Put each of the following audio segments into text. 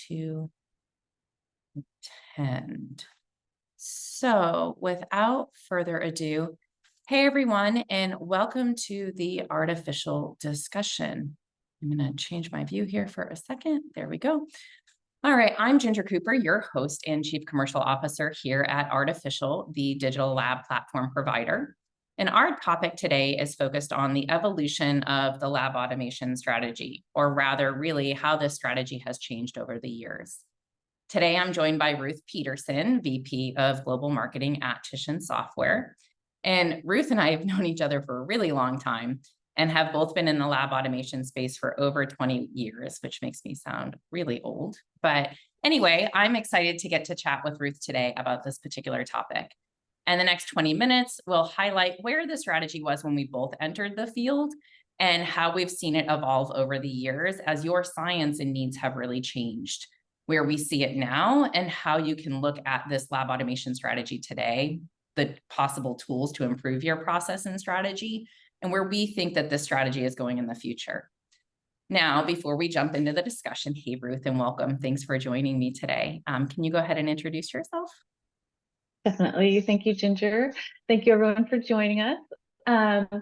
to attend. So without further ado, hey everyone, and welcome to the artificial discussion. I'm going to change my view here for a second. There we go. All right, I'm Ginger Cooper, your host and Chief Commercial Officer here at Artificial, the digital lab platform provider. And our topic today is focused on the evolution of the lab automation strategy, or rather, really, how this strategy has changed over the years. Today, I'm joined by Ruth Peterson, VP of Global Marketing at Titian Software. And Ruth and I have known each other for a really long time and have both been in the lab automation space for over 20 years, which makes me sound really old. But anyway, I'm excited to get to chat with Ruth today about this particular topic. And the next 20 minutes, we'll highlight where the strategy was when we both entered the field and how we've seen it evolve over the years as your science and needs have really changed, where we see it now and how you can look at this lab automation strategy today, the possible tools to improve your process and strategy, and where we think that this strategy is going in the future. Now, before we jump into the discussion, hey, Ruth, and welcome. Thanks for joining me today. Can you go ahead and introduce yourself? Definitely. Thank you, Ginger. Thank you, everyone, for joining us.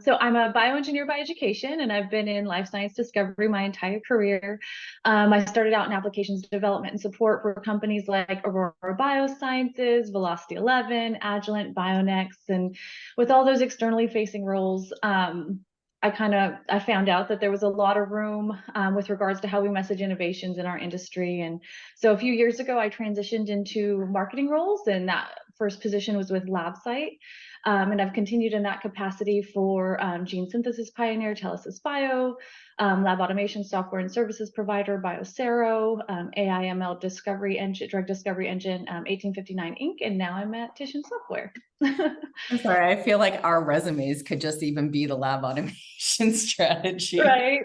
So I'm a bioengineer by education, and I've been in life science discovery my entire career. I started out in applications development and support for companies like Aurora Biosciences, Velocity 11, Agilent, Bionex, and with all those externally facing roles, I found out that there was a lot of room with regards to how we message innovations in our industry. And so a few years ago, I transitioned into marketing roles, and that first position was with LabSite. And I've continued in that capacity for gene synthesis pioneer, Telesis Bio, lab automation software and services provider, Biosero, AI ML discovery engine, drug discovery engine, 1859 Inc. And now I'm at Titian Software. I'm sorry, I feel like our resumes could just even be the lab automation strategy. Right.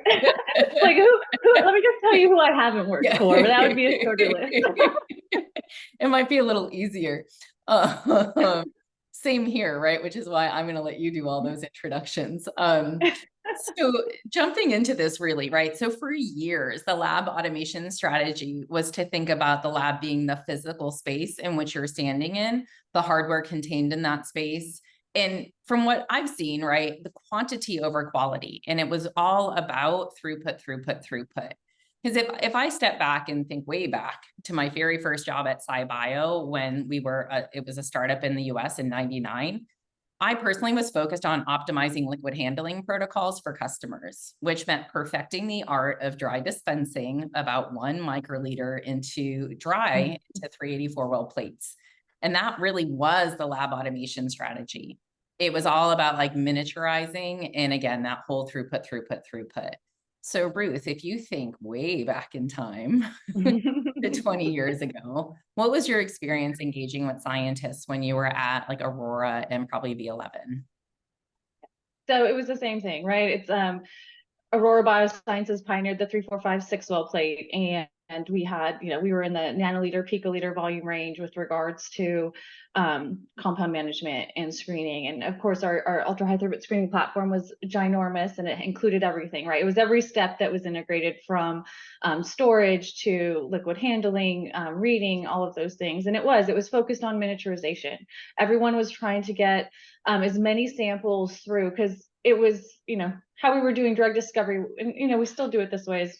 Like, let me just tell you who I haven't worked for, but that would be a shorter list. It might be a little easier. Same here, right? Which is why I'm going to let you do all those introductions. So jumping into this really, right? So for years, the lab automation strategy was to think about the lab being the physical space in which you're standing in, the hardware contained in that space. And from what I've seen, right, the quantity over quality, and it was all about throughput. Because if I step back and think way back to my very first job at SciBio, when it was a startup in the US in 99, I personally was focused on optimizing liquid handling protocols for customers, which meant perfecting the art of dry dispensing about 1 microliter into 384 well plates. And that really was the lab automation strategy. It was all about like miniaturizing. And again, that whole throughput. So Ruth, if you think way back in time to 20 years ago, what was your experience engaging with scientists when you were at like Aurora and probably V11? So it was the same thing, right? It's Aurora Biosciences pioneered the 3456 well plate, and we had, we were in the nanoliter, picoliter volume range with regards to compound management and screening. And of course, our ultra high throughput screening platform was ginormous, and it included everything, right? It was every step that was integrated from storage to liquid handling, reading, all of those things. And it was focused on miniaturization. Everyone was trying to get as many samples through, because it was, how we were doing drug discovery, and we still do it this way,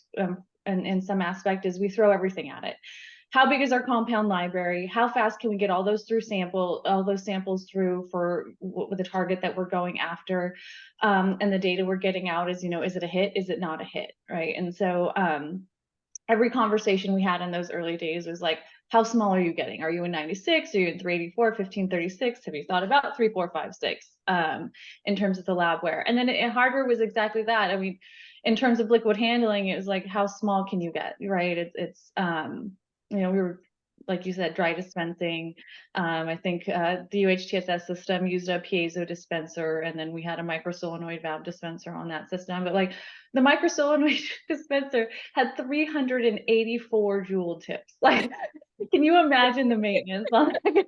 in some aspect, is we throw everything at it. How big is our compound library? How fast can we get all those samples through for the target that we're going after? And the data we're getting out is, is it a hit? Is it not a hit? Right. And so every conversation we had in those early days was like, how small are you getting? Are you in 96? Are you in 384, 1536? Have you thought about 3456 in terms of the labware? And then hardware was exactly that. I mean, in terms of liquid handling, it was like, how small can you get, right? We were, like you said, dry dispensing. I think the UHTSS system used a piezo dispenser, and then we had a microsolenoid valve dispenser on that system. But like the microsolenoid dispenser had 384 joule tips. Like, can you imagine the maintenance on that?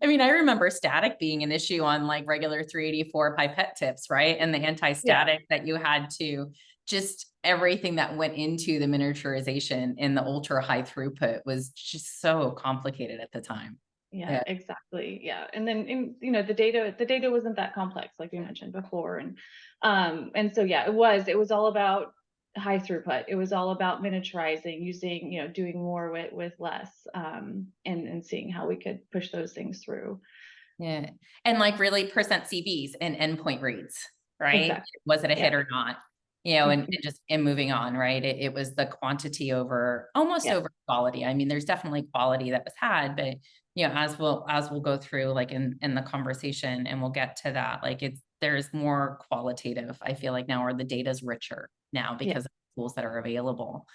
I mean, I remember static being an issue on like regular 384 pipette tips, right? And the anti-static that you had to just everything that went into the miniaturization and the ultra high throughput was just so complicated at the time. Yeah, Yeah. exactly. Yeah. And then the data wasn't that complex, like we mentioned before. And so yeah, it was all about high throughput. It was all about miniaturizing, using, doing more with less, and seeing how we could push those things through. Yeah. And like really percent CVs and endpoint reads, right? Exactly. Was it a Yeah. hit or not? You know, and Mhm. just in moving on, right? It was the quantity over almost Yeah. over quality. I mean, there's definitely quality that was had, but as we'll go through like in the conversation and we'll get to that, like there's more qualitative, I feel like now, or the data's richer now Yeah. because of the tools that are available,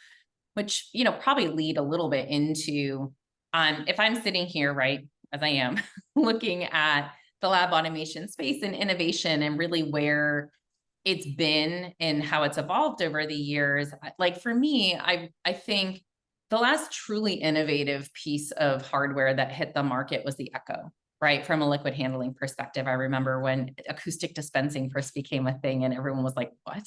which, probably lead a little bit into, if I'm sitting here, right, as I am, looking at the lab automation space and innovation and really where it's been and how it's evolved over the years. Like for me, I think the last truly innovative piece of hardware that hit the market was the Echo, right? From a liquid handling perspective. I remember when acoustic dispensing first became a thing and everyone was like, what?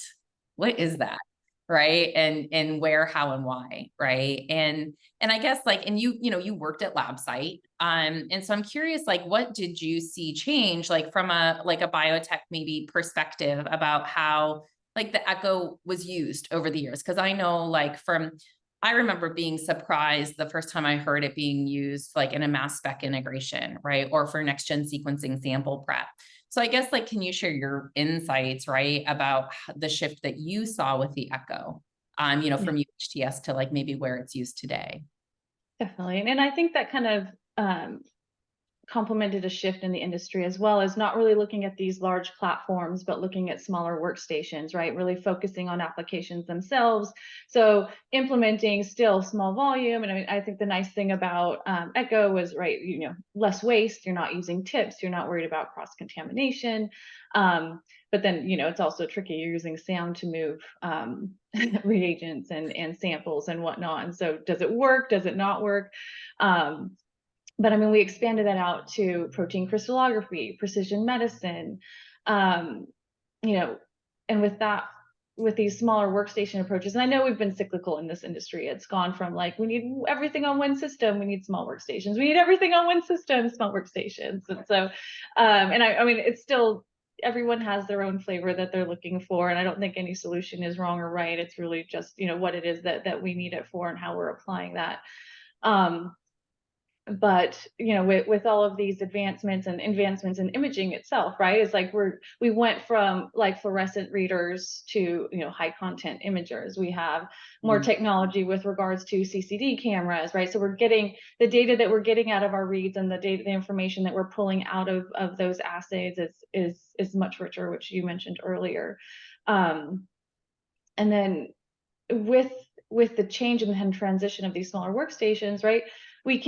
What is that? Right. And where, how, and why, right? And I guess like, and you worked at lab site. And so I'm curious, like, what did you see change, like from a biotech maybe perspective about how like the Echo was used over the years? Cause I know like I remember being surprised the first time I heard it being used like in a mass spec integration, right? Or for next gen sequencing sample prep. So I guess like, can you share your insights, right, about the shift that you saw with the Echo, Yeah. from UHTS to like maybe where it's used today? Definitely. And I think that kind of complemented a shift in the industry, as well as not really looking at these large platforms, but looking at smaller workstations, right? Really focusing on applications themselves. So implementing still small volume. And I mean, I think the nice thing about Echo was, right, less waste. You're not using tips. You're not worried about cross contamination. But then, it's also tricky. You're using sound to move reagents and samples and whatnot. And so does it work? Does it not work? But I mean, we expanded that out to protein crystallography, precision medicine, um, you know, and with these smaller workstation approaches, and I know we've been cyclical in this industry. It's gone from like, we need everything on one system, we need small workstations. We need everything on one system, small workstations. And so, and I mean, it's still, everyone has their own flavor that they're looking for. And I don't think any solution is wrong or right. It's really just, what it is that we need it for and how we're applying that. Um, but with all of these advancements in imaging itself, right, it's like we went from like fluorescent readers to high content imagers. We have more Mm. technology with regards to CCD cameras, right? So we're getting the data that we're getting out of our reads, and the information that we're pulling out of those assays is much richer, which you mentioned earlier. And then with the change and transition of these smaller workstations, right, we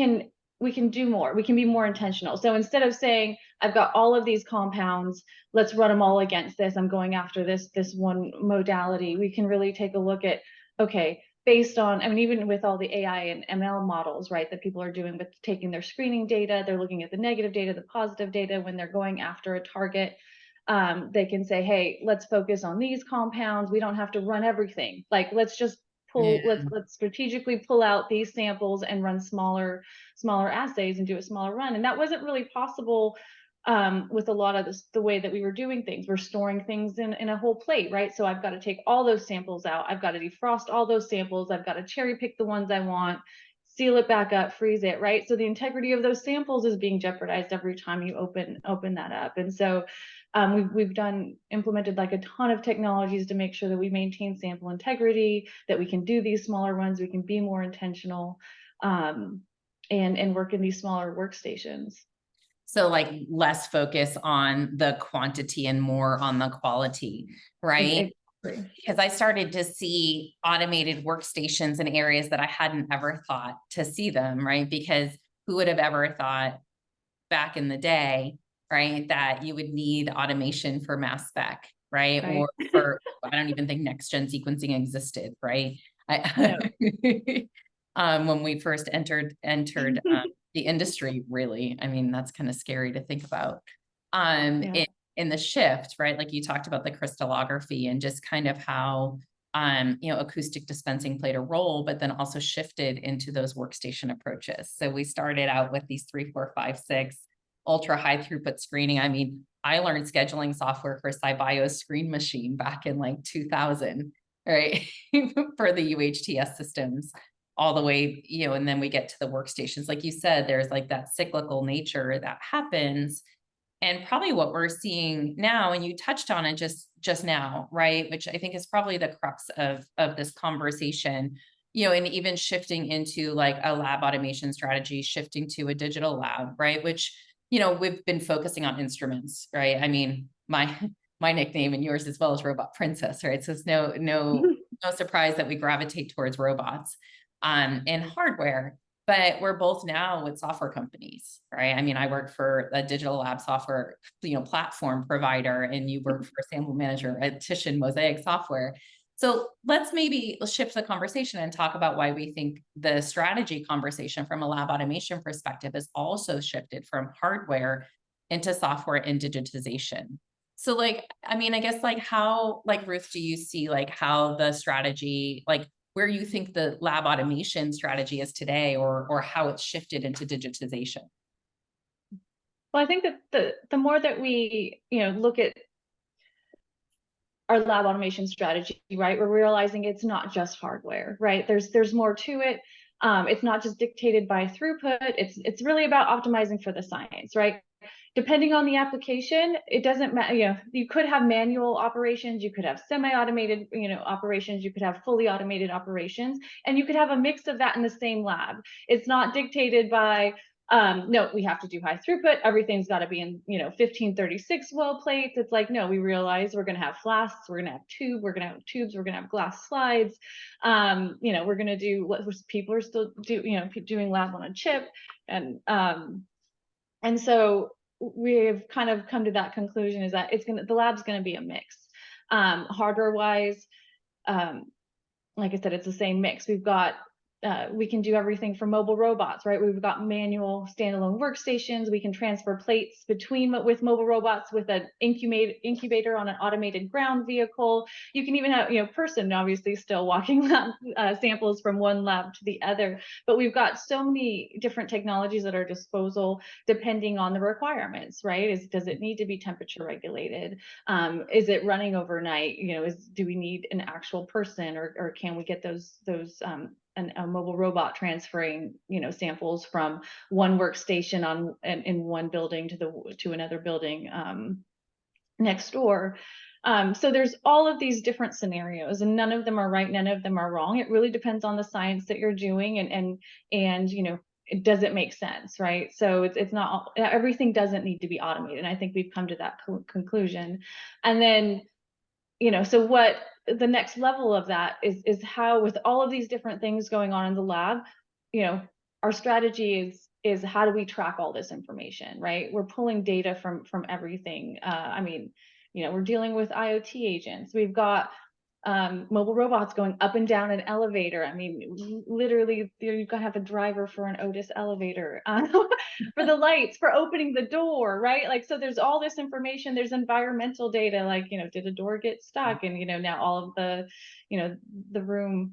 can do more. We can be more intentional. So instead of saying, I've got all of these compounds, let's run them all against this, I'm going after this one modality, we can really take a look at, okay, based on, I mean, even with all the AI and ML models, right, that people are doing with taking their screening data, they're looking at the negative data, the positive data when they're going after a target. They can say, hey, let's focus on these compounds. We don't have to run everything. Like, let's just Yeah. let's strategically pull out these samples and run smaller assays and do a smaller run. And that wasn't really possible with a lot of the way that we were doing things. We're storing things in a whole plate, right? So I've got to take all those samples out. I've got to defrost all those samples. I've got to cherry pick the ones I want, seal it back up, freeze it, right? So the integrity of those samples is being jeopardized every time you open that up. And so we've implemented like a ton of technologies to make sure that we maintain sample integrity, that we can do these smaller runs, we can be more intentional, and work in these smaller workstations. So like less focus on the quantity and more on the quality, right? Exactly. Because I started to see automated workstations in areas that I hadn't ever thought to see them, right? Because who would have ever thought back in the day, right, that you would need automation for mass spec, right? Right. Or for, I don't even think next gen sequencing existed, right? No. When we first entered the industry, really, I mean, that's kind of scary to think about. Yeah. In the shift, right? Like you talked about the crystallography and just kind of how acoustic dispensing played a role, but then also shifted into those workstation approaches. So we started out with these 3, 4, 5, 6 ultra high throughput screening. I mean, I learned scheduling software for SciBio's screen machine back in like 2000, right? For the UHTS systems all the way, and then we get to the workstations. Like you said, there's like that cyclical nature that happens. And probably what we're seeing now, and you touched on it just now, right? Which I think is probably the crux of this conversation, and even shifting into like a lab automation strategy, shifting to a digital lab, right? Which, we've been focusing on instruments, right? I mean, my my nickname and yours as well is Robot Princess, right? So it's no surprise that we gravitate towards robots and hardware. But we're both now with software companies, right? I mean, I work for a digital lab software, platform provider, and you work for a sample manager at Titian Mosaic Software. So let's shift the conversation and talk about why we think the strategy conversation from a lab automation perspective has also shifted from hardware into software and digitization. So like, I mean, I guess like how, like Ruth, do you see like how the strategy, like where you think the lab automation strategy is today, or how it's shifted into digitization? Well, I think that the more that we, look at our lab automation strategy, right, we're realizing it's not just hardware, right? There's more to it. It's not just dictated by throughput. It's really about optimizing for the science, right? Depending on the application, it doesn't matter. You could have manual operations, you could have semi-automated, operations, you could have fully automated operations, and you could have a mix of that in the same lab. It's not dictated by no, we have to do high throughput. Everything's got to be in, 1536 well plates. It's like, no, we realize we're going to have flasks, we're going to have we're going to have tubes, we're going to have glass slides. We're going to do what people are still doing lab on a chip. And so we've kind of come to that conclusion is that the lab's going to be a mix. Hardware wise, like I said, it's the same mix. We've got we can do everything from mobile robots, right? We've got manual standalone workstations. We can transfer plates with mobile robots with an incubator on an automated ground vehicle. You can even have, person obviously still walking lab, samples from one lab to the other. But we've got so many different technologies at our disposal depending on the requirements, right? Does it need to be temperature regulated? Is it running overnight? Do we need an actual person, or can we get those a mobile robot transferring samples from one workstation in one building to another building next door? So there's all of these different scenarios, and none of them are right, none of them are wrong. It really depends on the science that you're doing, and it doesn't make sense, right? So it's not, everything doesn't need to be automated, and I think we've come to that conclusion. And then so what the next level of that is how, with all of these different things going on in the lab, our strategy is how do we track all this information, right? We're pulling data from everything. I mean, we're dealing with IoT agents. We've got mobile robots going up and down an elevator. I mean, literally, you've got to have a driver for an Otis elevator, for the lights, for opening the door, right? Like, so there's all this information. There's environmental data, like, did a door get stuck? And, now all of the, the room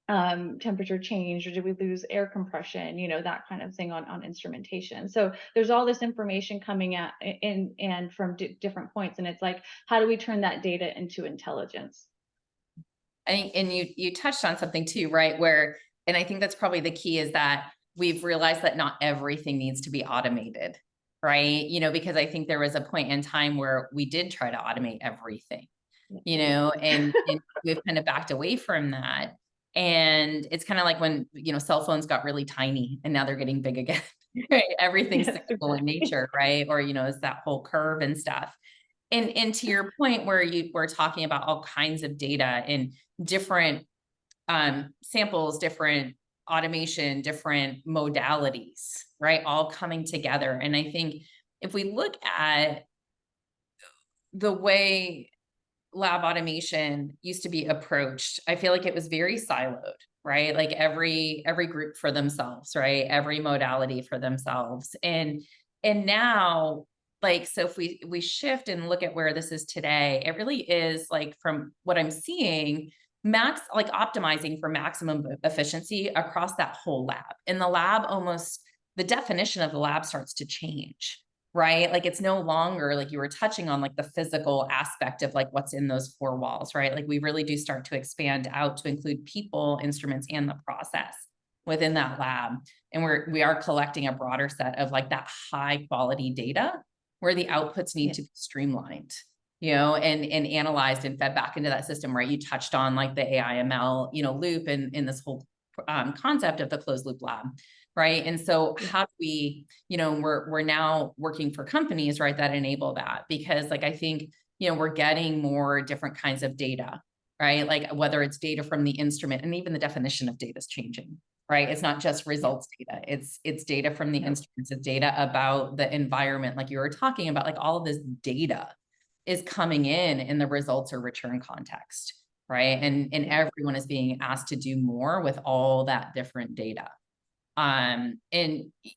temperature change, or did we lose air compression, that kind of thing on instrumentation. So there's all this information coming in and from different points. And it's like, how do we turn that data into intelligence? And you touched on something too, right? And I think that's probably the key, is that we've realized that not everything needs to be automated, right? Because I think there was a point in time where we did try to automate everything, and we've kind of backed away from that. And it's kind of like when, cell phones got really tiny and now they're getting big again, right? Everything's Yes, cyclical in exactly. nature, right? Or, it's that whole curve and stuff. And to your point, where you were talking about all kinds of data and different samples, different automation, different modalities, right? All coming together. And I think if we look at the way lab automation used to be approached, I feel like it was very siloed, right? Like every group for themselves, right? Every modality for themselves. And now, like, so if we shift and look at where this is today, it really is, like, from what I'm seeing, like optimizing for maximum efficiency across that whole lab. And the lab almost, the definition of the lab starts to change, right? Like it's no longer like you were touching on like the physical aspect of like what's in those four walls, right? Like we really do start to expand out to include people, instruments, and the process within that lab. And we are collecting a broader set of like that high quality data where the outputs need to be streamlined, and analyzed and fed back into that system, right? You touched on like the AI ML, loop and in this whole concept of the closed loop lab, right? And so how do we, we're now working for companies, right, that enable that, because like I think, we're getting more different kinds of data, right? Like whether it's data from the instrument, and even the definition of data is changing, right? It's not just results data, it's data from the instruments, it's data about the environment, like you were talking about, like all of this data is coming in the results or return context, right? And everyone is being asked to do more with all that different data. And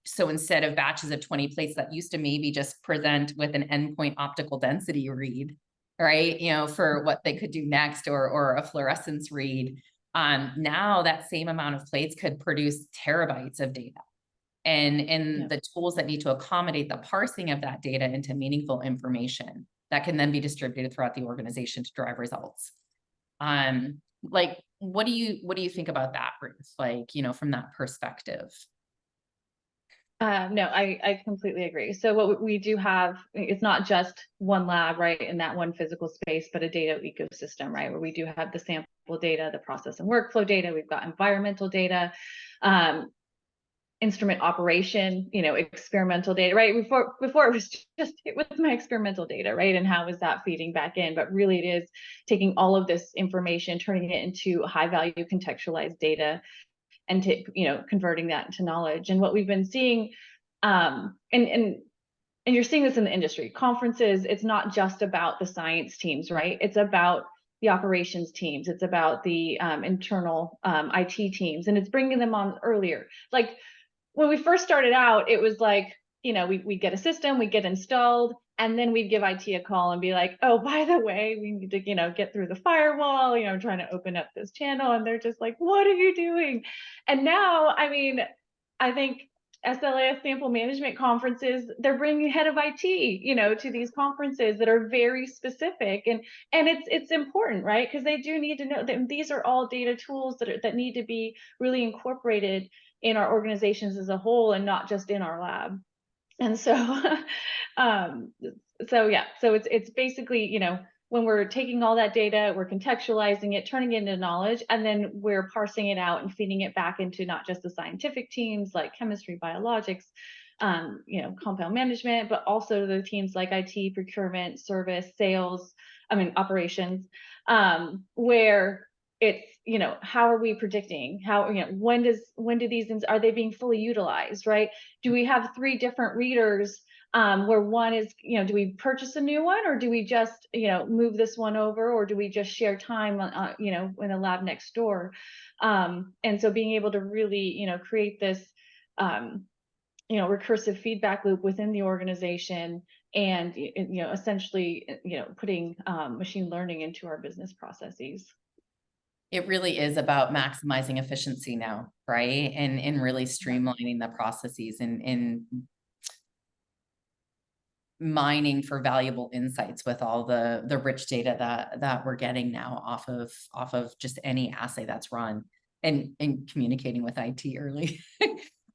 so instead of batches of 20 plates that used to maybe just present with an endpoint optical density read, right? For what they could do next, or a fluorescence read. Now that same amount of plates could produce terabytes of data. And the tools that need to accommodate the parsing of that data into meaningful information that can then be distributed throughout the organization to drive results. Like, what do you think about that, Ruth? Like, from that perspective. No, I completely agree. So what we do have, it's not just one lab, right, in that one physical space, but a data ecosystem, right, where we do have the sample data, the process and workflow data, we've got environmental data, instrument operation, experimental data, right? Before it was just, it was my experimental data, right? And how is that feeding back in? But really it is taking all of this information, turning it into high value contextualized data, and converting that into knowledge. And what we've been seeing, and you're seeing this in the industry conferences, it's not just about the science teams, right? It's about the operations teams, it's about the internal IT teams, and it's bringing them on earlier. Like when we first started out, it was like, we get a system, we get installed, and then we'd give IT a call and be like, oh, by the way, we need to, get through the firewall, trying to open up this channel. And they're just like, what are you doing? And now, I mean, I think SLAS sample management conferences, they're bringing head of IT, to these conferences that are very specific. And it's important, right? Because they do need to know that these are all data tools that need to be really incorporated in our organizations as a whole, and not just in our lab. And so so it's basically, when we're taking all that data, we're contextualizing it, turning it into knowledge, and then we're parsing it out and feeding it back into not just the scientific teams like chemistry, biologics, compound management, but also the teams like IT, procurement, service, sales, operations, where it's, how are we predicting how, when do these things, are they being fully utilized, right? Do we have 3 different readers where one is, do we purchase a new one, or do we just, move this one over, or do we just share time in the lab next door? And so being able to really, create this recursive feedback loop within the organization, and essentially putting machine learning into our business processes. It really is about maximizing efficiency now, right? And really streamlining the processes, and mining for valuable insights with all the rich data that we're getting now off of just any assay that's run, and communicating with IT early.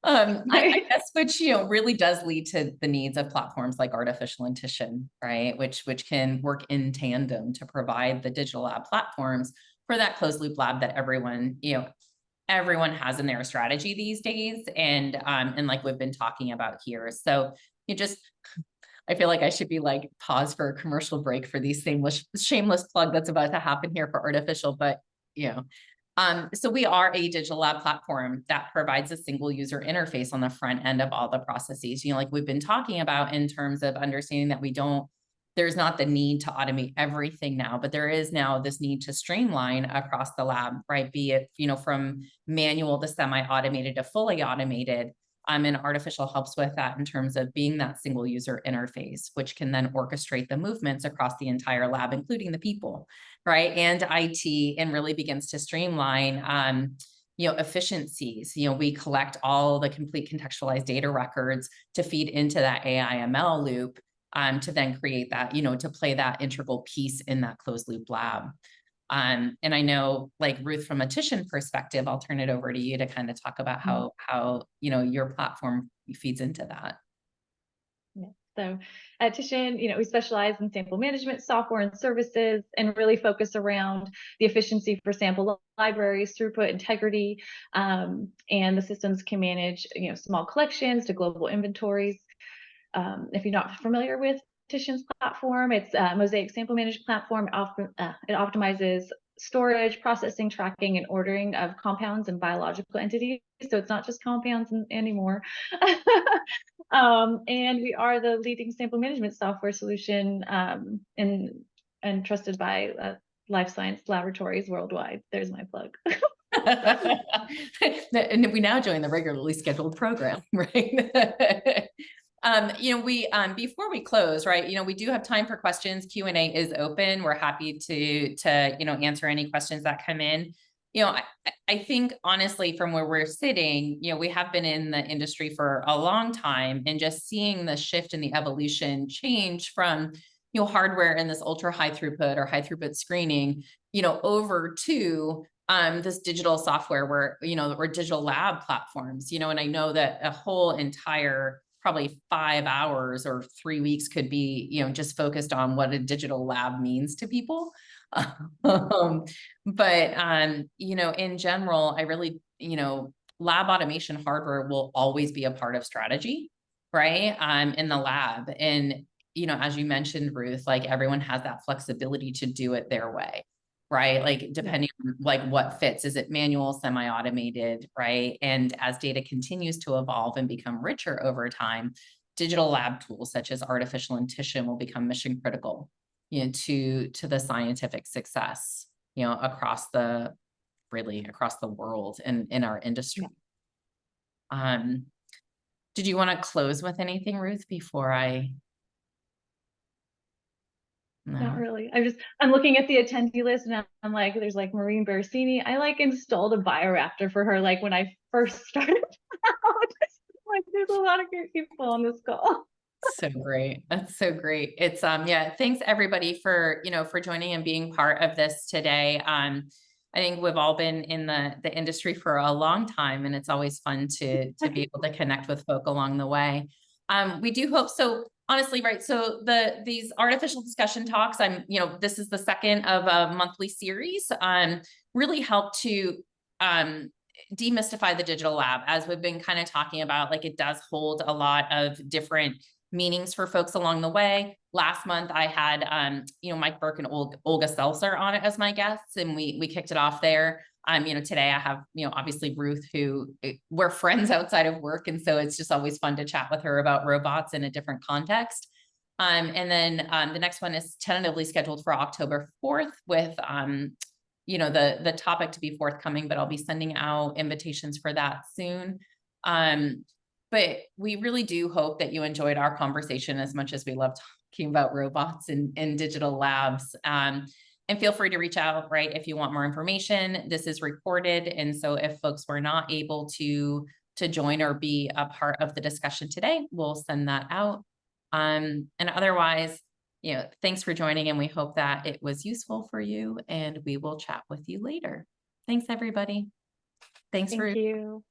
I guess, which really does lead to the needs of platforms like artificial intuition, right? Which can work in tandem to provide the digital lab platforms for that closed loop lab that everyone has in their strategy these days, and like we've been talking about here. So I feel like I should be like, pause for a commercial break for these shameless plug that's about to happen here for artificial, but so we are a digital lab platform that provides a single user interface on the front end of all the processes, like we've been talking about, in terms of understanding that there's not the need to automate everything now, but there is now this need to streamline across the lab, right? Be it, from manual to semi-automated to fully automated, And artificial helps with that in terms of being that single user interface, which can then orchestrate the movements across the entire lab, including the people, right? And IT, and really begins to streamline, efficiencies. We collect all the complete contextualized data records to feed into that AI ML loop, to then create that, to play that integral piece in that closed loop lab. And I know, like Ruth, from a Titian perspective, I'll turn it over to you to kind of talk about how your platform feeds into that. Yeah. So at Titian, we specialize in sample management software and services, and really focus around the efficiency for sample libraries, throughput, integrity, and the systems can manage, small collections to global inventories. If you're not familiar with Titian's platform, it's a Mosaic sample management platform. It optimizes storage, processing, tracking, and ordering of compounds and biological entities. So it's not just compounds anymore. And we are the leading sample management software solution, and trusted by life science laboratories worldwide. There's my plug. And we now join the regularly scheduled program, right? Before we close, right, we do have time for questions. Q&A is open. We're happy to answer any questions that come in. I think honestly, from where we're sitting, we have been in the industry for a long time, and just seeing the shift in the evolution change from, hardware and this ultra high throughput or high throughput screening, over to this digital software where, or digital lab platforms, and I know that a whole entire probably 5 hours or 3 weeks could be, just focused on what a digital lab means to people. But in general, I really, lab automation hardware will always be a part of strategy, right? In the lab. And, as you mentioned, Ruth, like everyone has that flexibility to do it their way, right? Like depending on like what fits. Is it manual, semi-automated, right? And as data continues to evolve and become richer over time, digital lab tools such as artificial and Titian will become mission critical, to the scientific success, across the world and in our industry. Did you want to close with anything, Ruth, before I? No. Not really. I'm looking at the attendee list, and I'm like, there's like Maureen Bersini. I like installed a bioreactor for her, like when I first started out. Like there's a lot of great people on this call. So great. That's so great. It's yeah, thanks everybody for, for joining and being part of this today. I think we've all been in the industry for a long time, and it's always fun to be able to connect with folk along the way. We do hope so. Honestly, right. So these artificial discussion talks, this is the second of a monthly series, really help to demystify the digital lab, as we've been kind of talking about. Like it does hold a lot of different meanings for folks along the way. Last month I had Mike Burke and Olga Seltzer on it as my guests, and we kicked it off there. Today I have, obviously Ruth, who we're friends outside of work. And so it's just always fun to chat with her about robots in a different context. And then the next one is tentatively scheduled for October 4th with, the topic to be forthcoming, but I'll be sending out invitations for that soon. But we really do hope that you enjoyed our conversation as much as we love talking about robots and digital labs. And feel free to reach out, right, if you want more information. This is recorded, and so if folks were not able to join or be a part of the discussion today, we'll send that out. And otherwise, thanks for joining, and we hope that it was useful for you, and we will chat with you later. Thanks, everybody. Thank you.